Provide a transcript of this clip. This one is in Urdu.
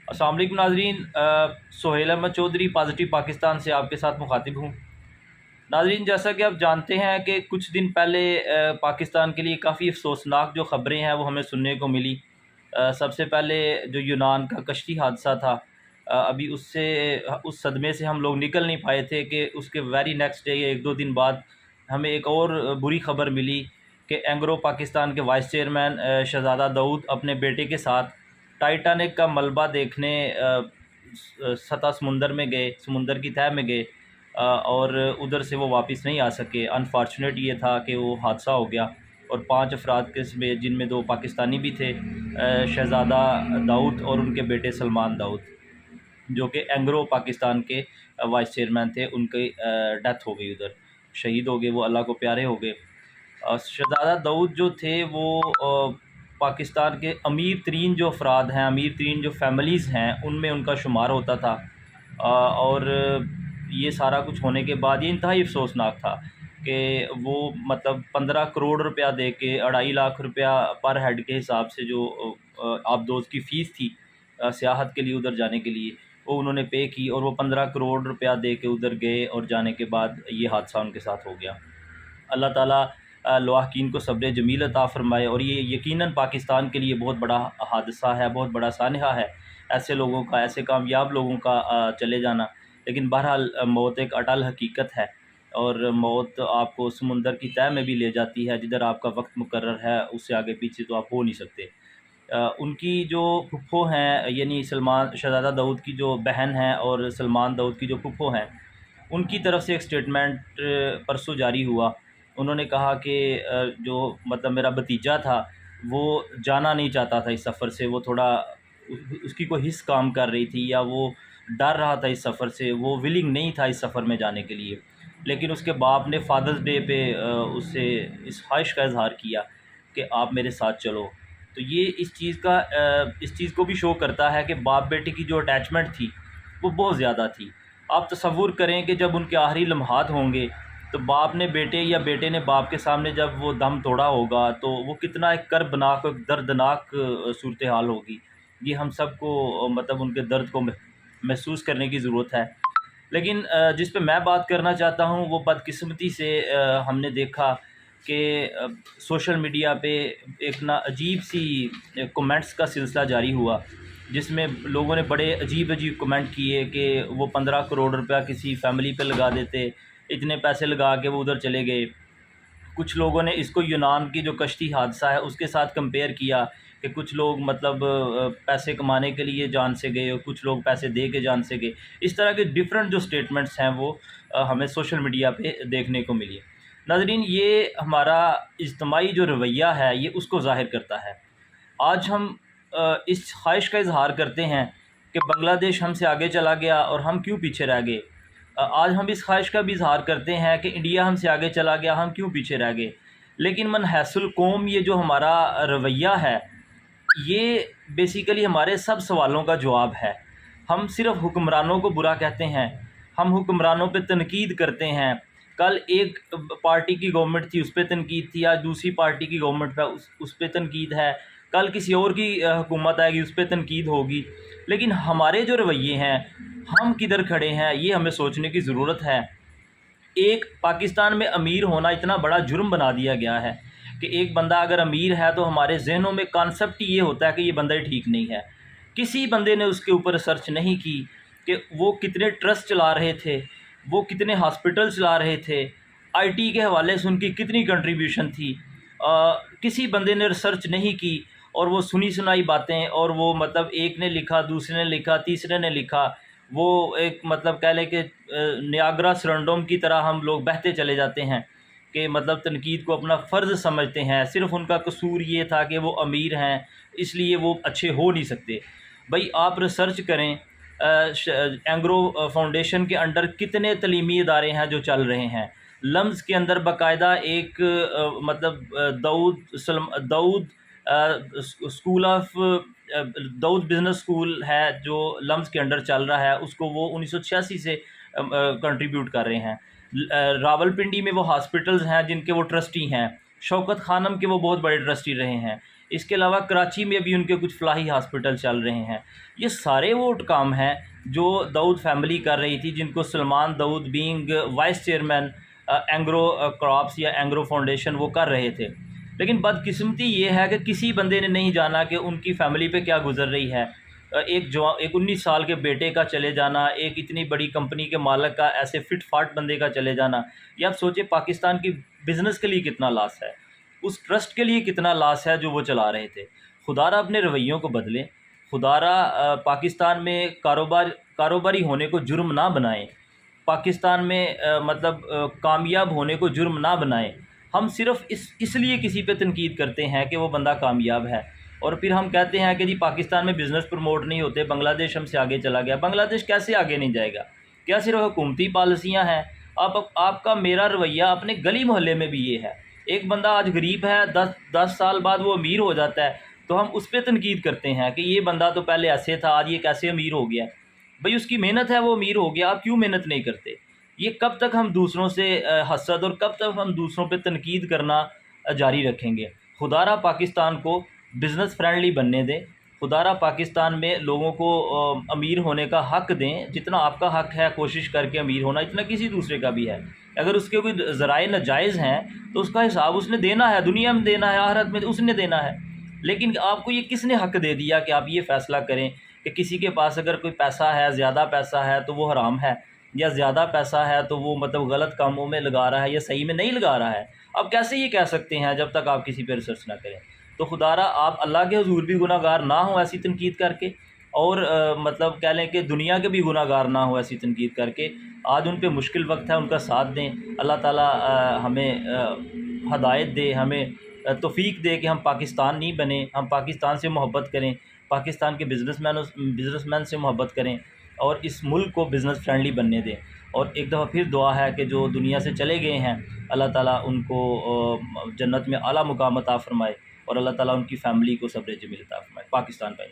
السلام علیکم ناظرین، سہیل احمد چودھری پازیٹیو پاکستان سے آپ کے ساتھ مخاطب ہوں۔ ناظرین، جیسا کہ آپ جانتے ہیں کہ کچھ دن پہلے پاکستان کے لیے کافی افسوسناک جو خبریں ہیں وہ ہمیں سننے کو ملی۔ سب سے پہلے جو یونان کا کشتی حادثہ تھا، ابھی اس صدمے سے ہم لوگ نکل نہیں پائے تھے کہ اس کے ویری نیکسٹ ڈے یا ایک دو دن بعد ہمیں ایک اور بری خبر ملی کہ اینگرو پاکستان کے وائس چیئرمین شہزادہ داؤد اپنے بیٹے کے ساتھ ٹائٹینک کا ملبہ دیکھنے سطح سمندر میں گئے، سمندر کی تہہ میں گئے، اور ادھر سے وہ واپس نہیں آ سکے۔ انفارچونیٹ یہ تھا کہ وہ حادثہ ہو گیا اور 5 افراد کے سمیت، جن میں 2 پاکستانی بھی تھے، شہزادہ داؤد اور ان کے بیٹے سلمان داؤد، جو کہ اینگرو پاکستان کے وائس چیئرمین تھے، ان کی ڈیتھ ہو گئی، ادھر شہید ہو گئے، وہ اللہ کو پیارے ہو گئے۔ شہزادہ داؤد جو تھے وہ پاکستان کے امیر ترین جو افراد ہیں، امیر ترین جو فیملیز ہیں، ان میں ان کا شمار ہوتا تھا، اور یہ سارا کچھ ہونے کے بعد یہ انتہائی افسوسناک تھا کہ وہ مطلب 15 کروڑ روپیہ دے کے 2.5 لاکھ روپیہ پر ہیڈ کے حساب سے جو آبدوز کی فیس تھی سیاحت کے لیے ادھر جانے کے لیے، وہ انہوں نے پے کی، اور وہ 15 کروڑ روپیہ دے کے ادھر گئے، اور جانے کے بعد یہ حادثہ ان کے ساتھ ہو گیا۔ اللہ تعالیٰ لواحقین کو صبر جمیل عطا فرمائے، اور یہ یقیناً پاکستان کے لیے بہت بڑا حادثہ ہے، بہت بڑا سانحہ ہے ایسے لوگوں کا، ایسے کامیاب لوگوں کا چلے جانا۔ لیکن بہرحال موت ایک اٹل حقیقت ہے، اور موت آپ کو سمندر کی تہہ میں بھی لے جاتی ہے، جدھر آپ کا وقت مقرر ہے اس سے آگے پیچھے تو آپ ہو نہیں سکتے۔ ان کی جو پھپھو ہیں، یعنی سلمان شہزادہ داؤد کی جو بہن ہیں اور سلمان داؤد کی جو پھپھو ہیں، ان کی طرف سے ایک سٹیٹمنٹ پرسوں جاری ہوا۔ انہوں نے کہا کہ جو مطلب میرا بھتیجا تھا وہ جانا نہیں چاہتا تھا اس سفر سے، وہ تھوڑا اس کی کوئی حس کام کر رہی تھی، یا وہ ڈر رہا تھا اس سفر سے، وہ ولنگ نہیں تھا اس سفر میں جانے کے لیے۔ لیکن اس کے باپ نے فادرز ڈے پہ اس سے اس خواہش کا اظہار کیا کہ آپ میرے ساتھ چلو۔ تو یہ اس چیز کو بھی شو کرتا ہے کہ باپ بیٹے کی جو اٹیچمنٹ تھی وہ بہت زیادہ تھی۔ آپ تصور کریں کہ جب ان کے آخری لمحات ہوں گے تو باپ نے بیٹے یا بیٹے نے باپ کے سامنے جب وہ دم توڑا ہوگا تو وہ کتنا ایک کربناک اور دردناک صورتحال ہوگی۔ یہ ہم سب کو مطلب ان کے درد کو محسوس کرنے کی ضرورت ہے۔ لیکن جس پہ میں بات کرنا چاہتا ہوں، وہ بدقسمتی سے ہم نے دیکھا کہ سوشل میڈیا پہ ایک عجیب سی کومنٹس کا سلسلہ جاری ہوا، جس میں لوگوں نے بڑے عجیب کومنٹ کیے کہ وہ 15 کروڑ روپیہ کسی فیملی پہ لگا دیتے، اتنے پیسے لگا کے وہ ادھر چلے گئے۔ کچھ لوگوں نے اس کو یونان کی جو کشتی حادثہ ہے اس کے ساتھ کمپیئر کیا کہ کچھ لوگ مطلب پیسے کمانے کے لیے جان سے گئے، اور کچھ لوگ پیسے دے کے جان سے گئے۔ اس طرح کے ڈیفرنٹ جو سٹیٹمنٹس ہیں وہ ہمیں سوشل میڈیا پہ دیکھنے کو ملی۔ ناظرین، یہ ہمارا اجتماعی جو رویہ ہے یہ اس کو ظاہر کرتا ہے۔ آج ہم اس خواہش کا اظہار کرتے ہیں کہ بنگلہ دیش ہم سے آگے چلا گیا اور ہم کیوں پیچھے رہ گئے۔ آج ہم اس خواہش کا بھی اظہار کرتے ہیں کہ انڈیا ہم سے آگے چلا گیا، ہم کیوں پیچھے رہ گئے۔ لیکن من حیث القوم یہ جو ہمارا رویہ ہے، یہ بیسیکلی ہمارے سب سوالوں کا جواب ہے۔ ہم صرف حکمرانوں کو برا کہتے ہیں، ہم حکمرانوں پہ تنقید کرتے ہیں۔ کل ایک پارٹی کی گورنمنٹ تھی، اس پہ تنقید تھی، آج دوسری پارٹی کی گورنمنٹ پہ اس پہ تنقید ہے، کل کسی اور کی حکومت آئے گی اس پہ تنقید ہوگی۔ لیکن ہمارے جو رویے ہیں، ہم کدھر کھڑے ہیں، یہ ہمیں سوچنے کی ضرورت ہے۔ ایک پاکستان میں امیر ہونا اتنا بڑا جرم بنا دیا گیا ہے کہ ایک بندہ اگر امیر ہے تو ہمارے ذہنوں میں کانسیپٹ یہ ہوتا ہے کہ یہ بندہ ٹھیک نہیں ہے۔ کسی بندے نے اس کے اوپر ریسرچ نہیں کی کہ وہ کتنے ٹرسٹ چلا رہے تھے، وہ کتنے ہاسپٹل چلا رہے تھے، آئی ٹی کے حوالے سے ان کی کتنی کنٹریبیوشن تھی۔ کسی بندے نے ریسرچ نہیں کی، اور وہ سنی سنائی باتیں، اور وہ مطلب ایک نے لکھا، دوسرے نے لکھا، تیسرے نے لکھا، وہ ایک مطلب کہہ لیں کہ نیاگرا سرنڈوم کی طرح ہم لوگ بہتے چلے جاتے ہیں کہ مطلب تنقید کو اپنا فرض سمجھتے ہیں۔ صرف ان کا قصور یہ تھا کہ وہ امیر ہیں اس لیے وہ اچھے ہو نہیں سکتے۔ بھئی آپ ریسرچ کریں، اینگرو فاؤنڈیشن کے انڈر کتنے تعلیمی ادارے ہیں جو چل رہے ہیں۔ لمز کے اندر باقاعدہ ایک مطلب Dawood school of Dawood business school ہے جو لمز کے انڈر چل رہا ہے، اس کو وہ 1986 سے کنٹریبیوٹ کر رہے ہیں۔ راول پنڈی میں وہ ہاسپٹلز ہیں جن کے وہ ٹرسٹی ہیں، شوکت خانم کے وہ بہت بڑے ٹرسٹی رہے ہیں۔ اس کے علاوہ کراچی میں بھی ان کے کچھ فلاحی ہاسپٹل چل رہے ہیں۔ یہ سارے وہ کام ہیں جو داؤد فیملی کر رہی تھی، جن کو Salman Dawood being vice chairman Engro crops یا اینگرو فاؤنڈیشن وہ کر رہے تھے۔ لیکن بدقسمتی یہ ہے کہ کسی بندے نے نہیں جانا کہ ان کی فیملی پہ کیا گزر رہی ہے۔ ایک 19 سال کے بیٹے کا چلے جانا، ایک اتنی بڑی کمپنی کے مالک کا ایسے فٹ فاٹ بندے کا چلے جانا، یہ آپ سوچیں پاکستان کی بزنس کے لیے کتنا لاس ہے، اس ٹرسٹ کے لیے کتنا لاس ہے جو وہ چلا رہے تھے۔ خدا را اپنے رویوں کو بدلیں، خدا را پاکستان میں کاروباری ہونے کو جرم نہ بنائیں، پاکستان میں کامیاب ہونے کو جرم نہ بنائیں۔ ہم صرف اس لیے کسی پہ تنقید کرتے ہیں کہ وہ بندہ کامیاب ہے، اور پھر ہم کہتے ہیں کہ جی پاکستان میں بزنس پروموٹ نہیں ہوتے، بنگلہ دیش ہم سے آگے چلا گیا۔ بنگلہ دیش کیسے آگے نہیں جائے گا؟ کیا صرف حکومتی پالیسیاں ہیں؟ آپ کا میرا رویہ اپنے گلی محلے میں بھی یہ ہے۔ ایک بندہ آج غریب ہے، 10 سال بعد وہ امیر ہو جاتا ہے، تو ہم اس پہ تنقید کرتے ہیں کہ یہ بندہ تو پہلے ایسے تھا، آج یہ کیسے امیر ہو گیا۔ بھئی اس کی محنت ہے، وہ امیر ہو گیا، آپ کیوں محنت نہیں کرتے؟ یہ کب تک ہم دوسروں سے حسد اور کب تک ہم دوسروں پہ تنقید کرنا جاری رکھیں گے؟ خدا را پاکستان کو بزنس فرینڈلی بننے دیں، خدا را پاکستان میں لوگوں کو امیر ہونے کا حق دیں، جتنا آپ کا حق ہے کوشش کر کے امیر ہونا، اتنا کسی دوسرے کا بھی ہے۔ اگر اس کے کوئی ذرائع ناجائز ہیں تو اس کا حساب اس نے دینا ہے، دنیا میں دینا ہے، آخرت میں اس نے دینا ہے۔ لیکن آپ کو یہ کس نے حق دے دیا کہ آپ یہ فیصلہ کریں کہ کسی کے پاس اگر کوئی پیسہ ہے، زیادہ پیسہ ہے تو وہ حرام ہے، یا زیادہ پیسہ ہے تو وہ غلط کاموں میں لگا رہا ہے یا صحیح میں نہیں لگا رہا ہے؟ آپ کیسے یہ کہہ سکتے ہیں جب تک آپ کسی پہ ریسرچ نہ کریں؟ تو خدا را آپ اللہ کے حضور بھی گناہ گار نہ ہوں ایسی تنقید کر کے، اور کہہ لیں کہ دنیا کے بھی گناہ گار نہ ہوں ایسی تنقید کر کے۔ آج ان پہ مشکل وقت ہے، ان کا ساتھ دیں۔ اللہ تعالیٰ ہمیں ہدایت دے، ہمیں توفیق دے کہ ہم پاکستان نہیں بنیں، ہم پاکستان سے محبت کریں، پاکستان کے بزنس مین سے محبت کریں، اور اس ملک کو بزنس فرینڈلی بننے دیں۔ اور ایک دفعہ پھر دعا ہے کہ جو دنیا سے چلے گئے ہیں، اللہ تعالیٰ ان کو جنت میں اعلیٰ مقام عطا فرمائے، اور اللہ تعالیٰ ان کی فیملی کو صبر جمیل عطا فرمائے۔ پاکستان کا